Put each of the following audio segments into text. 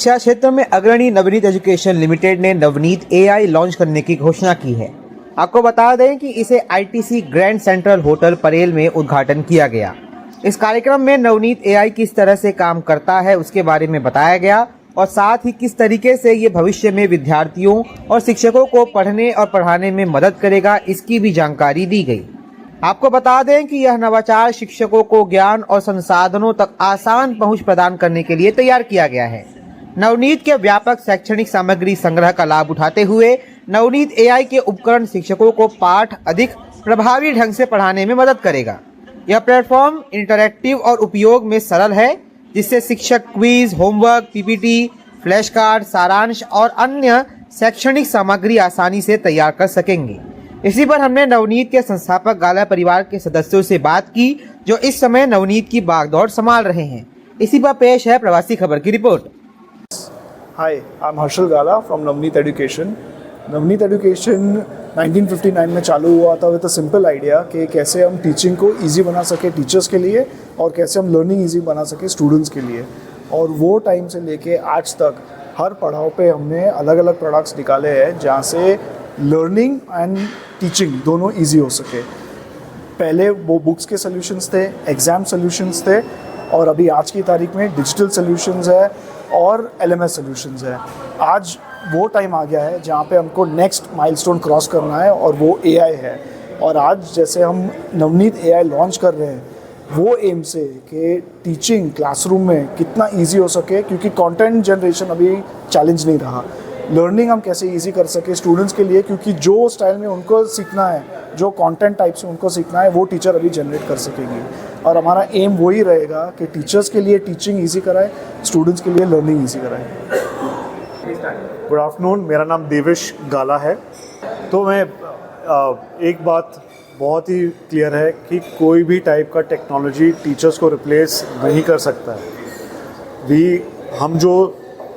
शिक्षा क्षेत्र में अग्रणी नवनीत एजुकेशन लिमिटेड ने नवनीत एआई लॉन्च करने की घोषणा की है। आपको बता दें कि इसे ITC grand central hotel Parel में उद्घाटन किया गया। इस कार्यक्रम में नवनीत एआई किस तरह से काम करता है उसके बारे में बताया गया और साथ ही किस तरीके से ये भविष्य में विद्यार्थियों और शिक्षकों को पढ़ने और पढ़ाने में मदद करेगा, इसकी भी जानकारी दी गई। आपको बता दें कि यह नवाचार शिक्षकों को ज्ञान और संसाधनों तक आसान पहुंच प्रदान करने के लिए तैयार किया गया है। नवनीत के व्यापक शैक्षणिक सामग्री संग्रह का लाभ उठाते हुए नवनीत एआई के उपकरण शिक्षकों को पाठ अधिक प्रभावी ढंग से पढ़ाने में मदद करेगा। यह प्लेटफॉर्म इंटरैक्टिव और उपयोग में सरल है, जिससे शिक्षक quiz, homework, PPT, flash card, सारांश और अन्य शैक्षणिक सामग्री आसानी से तैयार कर सकेंगे। इसी पर हमने नवनीत के संस्थापक गाला परिवार के सदस्यों से बात की, जो इस समय नवनीत की भागदौड़ संभाल रहे हैं। इसी पर पेश है प्रवासी खबर की report. Hi, I'm Harshal Gala from Navneet Education. Navneet Education 1959 में चालू हुआ था विद अ सिंपल आइडिया कि कैसे हम टीचिंग को इजी बना सके टीचर्स के लिए और कैसे हम लर्निंग इजी बना सके स्टूडेंट्स के लिए। और वो टाइम से लेके आज तक हर पड़ाव पे हमने अलग अलग प्रोडक्ट्स निकाले हैं जहाँ से लर्निंग एंड टीचिंग दोनों इजी हो सके। पहले वो बुक्स के सॉल्यूशंस थे, एग्ज़ाम सॉल्यूशंस थे, और अभी आज की तारीख में डिजिटल सॉल्यूशंस है और एलएमएस सॉल्यूशंस है। आज वो टाइम आ गया है जहाँ पे हमको नेक्स्ट माइलस्टोन क्रॉस करना है और वो एआई है। और आज जैसे हम नवनीत एआई लॉन्च कर रहे हैं वो एम से कि टीचिंग क्लासरूम में कितना इजी हो सके, क्योंकि कंटेंट जनरेशन अभी चैलेंज नहीं रहा। लर्निंग हम कैसे इजी कर सके स्टूडेंट्स के लिए, क्योंकि जो स्टाइल में उनको सीखना है, जो कंटेंट टाइप से उनको सीखना है, वो टीचर अभी जनरेट कर सकेगी। और हमारा एम वही रहेगा कि टीचर्स के लिए टीचिंग इजी कराए, स्टूडेंट्स के लिए लर्निंग इजी कराए। गुड आफ्टरनून, मेरा नाम देवेश गाला है। तो मैं एक बात बहुत ही क्लियर है कि कोई भी टाइप का टेक्नोलॉजी टीचर्स को रिप्लेस नहीं कर सकता है। हम जो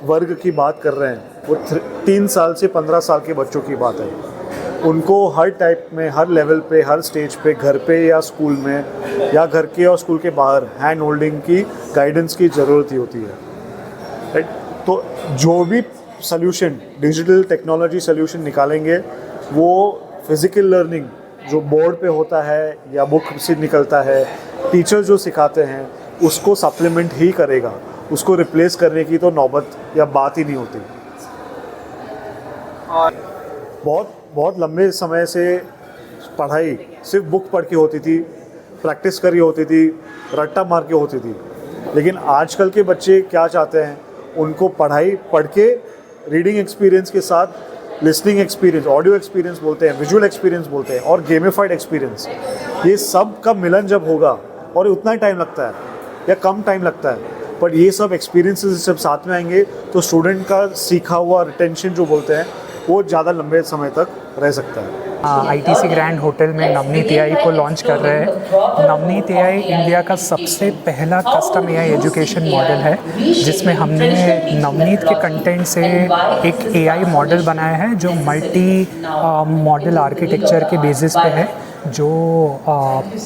वर्ग की बात कर रहे हैं वो 3 साल से 15 साल के बच्चों की बात है। उनको हर टाइप में, हर लेवल पे, हर स्टेज पे, घर पे या स्कूल में या घर के और स्कूल के बाहर हैंड होल्डिंग की, गाइडेंस की ज़रूरत ही होती है, राइट। तो जो भी सॉल्यूशन, डिजिटल टेक्नोलॉजी सॉल्यूशन निकालेंगे, वो फिज़िकल लर्निंग जो बोर्ड पे होता है या बुक से निकलता है, टीचर जो सिखाते हैं उसको सप्लीमेंट ही करेगा। उसको रिप्लेस करने की तो नौबत या बात ही नहीं होती। बहुत लंबे समय से पढ़ाई सिर्फ बुक पढ़ के होती थी, प्रैक्टिस करके होती थी, रट्टा मार के होती थी। लेकिन आजकल के बच्चे क्या चाहते हैं, उनको पढ़ाई पढ़ के रीडिंग एक्सपीरियंस के साथ लिसनिंग एक्सपीरियंस, ऑडियो एक्सपीरियंस बोलते हैं, विजुअल एक्सपीरियंस बोलते हैं, और गेमिफाइड एक्सपीरियंस, ये सब का मिलन जब होगा, और उतना ही टाइम लगता है या कम टाइम लगता है, बट ये सब एक्सपीरियंसेस जब साथ में आएंगे तो स्टूडेंट का सीखा हुआ रिटेंशन जो बोलते हैं वो ज़्यादा लंबे समय तक रह सकता है। आईटीसी ग्रैंड होटल में नवनीत एआई को लॉन्च कर रहे हैं। नवनीत एआई इंडिया का सबसे पहला कस्टम एआई एजुकेशन मॉडल है, जिसमें हमने नवनीत के कंटेंट से एक एआई मॉडल बनाया है जो मल्टी मॉडल आर्किटेक्चर के बेसिस पे है, जो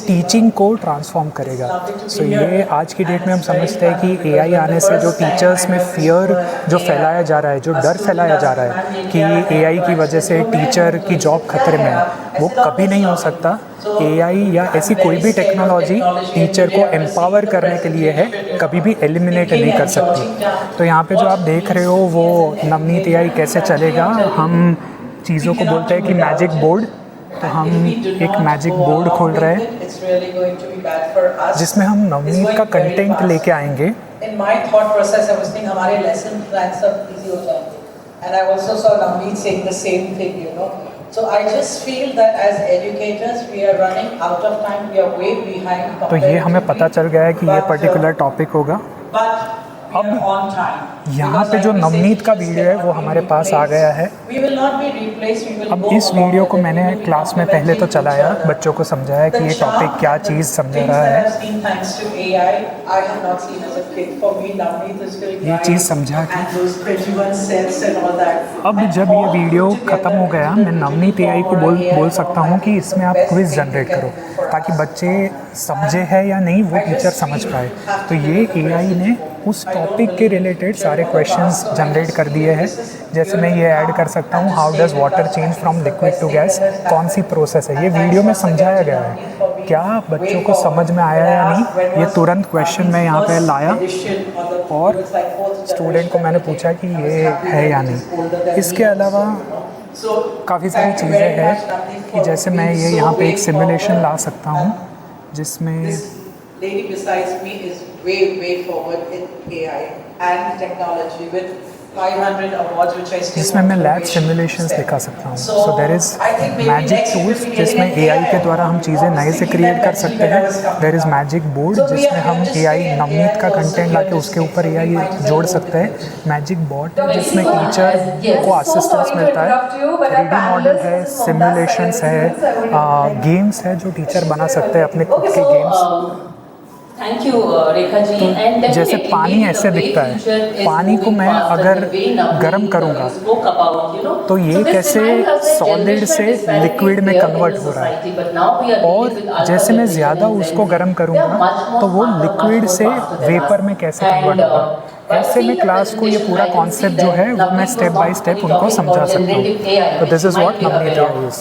टीचिंग को ट्रांसफॉर्म करेगा। सो ये आज की डेट में हम समझते हैं कि एआई आने से जो टीचर्स में फियर जो फैलाया जा रहा है, जो डर फैलाया जा रहा है कि एआई की वजह से टीचर की जॉब खतरे में है, वो कभी नहीं हो सकता। एआई या ऐसी कोई भी टेक्नोलॉजी टीचर को एम्पावर करने के लिए है, कभी भी एलिमिनेट नहीं कर सकती। तो यहाँ पे जो आप देख रहे हो वो नवनीत एआई कैसे चलेगा। हम चीज़ों को बोलते हैं कि मैजिक बोर्ड, तो हम एक मैजिक बोर्ड खोल रहे हैं जिसमें हम नवनीत का कंटेंट लेके आएंगे। In my thought process, I was thinking हमारे lesson plans सब easy हो जाएंगे, and I also saw Navneet saying the same thing, you know. So I just feel that as educators, we are running out of time, we are way behind. तो ये हमें पता चल गया है कि ये पर्टिकुलर टॉपिक होगा। अब यहाँ पे जो नवनीत का वीडियो है वो हमारे पास आ गया है। अब इस वीडियो को मैंने क्लास में पहले तो चलाया, बच्चों को समझाया कि ये टॉपिक क्या चीज़ समझा रहा है, ये चीज़ समझा के। अब जब ये वीडियो ख़त्म हो गया, मैं नवनीत एआई को बोल सकता हूँ कि इसमें आप क्विज़ जनरेट करो ताकि बच्चे समझे है या नहीं वो टीचर समझ पाए। तो ये एआई ने उस टॉपिक के रिलेटेड सारे क्वेश्चंस जनरेट कर दिए हैं। जैसे मैं ये ऐड कर सकता हूँ, how does water change from liquid to gas, कौन सी प्रोसेस है। ये वीडियो में समझाया गया है। क्या बच्चों को समझ में आया या नहीं, ये तुरंत क्वेश्चन मैं यहाँ पे लाया और स्टूडेंट को मैंने पूछा कि ये है या नहीं। इसके अलावा काफ़ी सारी चीज़ें हैं कि जैसे मैं ये यहाँ पे एक सिमुलेशन ला सकता हूँ जिसमें lady besides me is way forward in AI and technology with 500 awards which I still जिसमें मैं लैब सिमुलेशंस दिखा सकता हूँ। So there is magic tools जिसमें AI के द्वारा हम चीज़ें नए से क्रिएट कर सकते हैं। देयर इज़ मैजिक बोर्ड जिसमें हम AI नवनीत का कंटेंट लाके उसके ऊपर AI जोड़ सकते हैं। मैजिक बॉट जिसमें टीचर को असिस्टेंस मिलता है। 3D मॉडल है, सिमुलेशंस है, गेम्स है जो टीचर बना सकते हैं अपने खुद के games. Thank you Rekha ji. And जैसे पानी ऐसे दिखता है, पानी को मैं अगर गर्म करूँगा तो ये कैसे सॉलिड से लिक्विड में कन्वर्ट हो रहा है, और जैसे मैं ज़्यादा उसको गर्म करूँगा तो वो लिक्विड से वेपर में कैसे कन्वर्ट होगा। ऐसे में क्लास को ये पूरा कॉन्सेप्ट जो है वो मैं स्टेप बाय स्टेप उनको समझा सकता हूँ। तो this is what Navneet AI is.